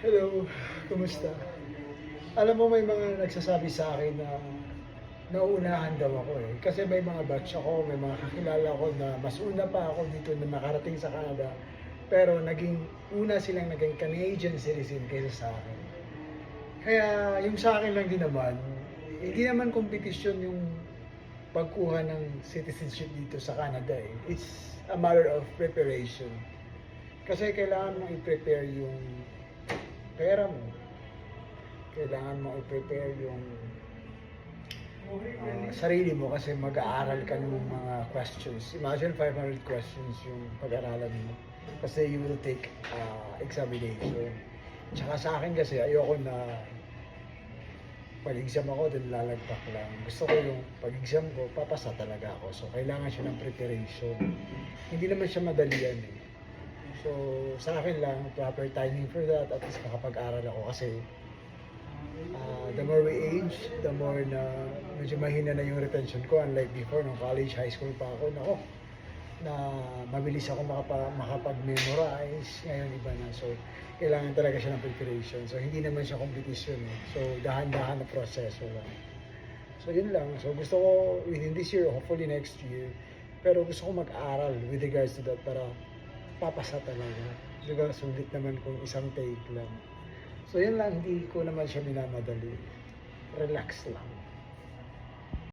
Hello, kumusta? Alam mo may mga nagsasabi sa akin na nauunahan daw ako eh. Kasi may mga batch ako, may mga kakilala ko na mas una pa ako dito na nakarating sa Canada. Pero naging naging Canadian citizen kaysa sa akin. Kaya yung sa akin lang din naman, hindi naman kompetisyon yung pagkuha ng citizenship dito sa Canada eh. It's a matter of preparation. Kasi kailangan mong i-prepare yung pera mo. Kailangan mo i-prepare yung sarili mo kasi mag-aaral ka ng mga questions. Imagine 500 questions yung pag-aralan mo. Kasi you will take examination. Tsaka sa akin kasi ayoko na pag-exam ako, then lalagpak lang. Gusto ko yung pag-exam ko, papasa talaga ako. So, kailangan siya ng preparation. Hindi naman siya madalian eh. So, sa akin lang, proper timing for that, at least makapag-aral ako kasi the more we age, the more na medyo mahina na yung retention ko. Unlike before, nung college, high school pa ako, nako, na mabilis ako makapag-memorize. Ngayon, iba na. So, kailangan talaga siya ng preparation. So, hindi naman siya competition. Eh. So, dahan-dahan na proseso lang. So, yun lang. So, gusto ko within this year, hopefully next year, pero gusto ko mag-aral with regards to that para papasa talaga. Diba, sulit naman kung isang take lang. So, yun lang. Hindi ko naman siya minamadali. Relax lang.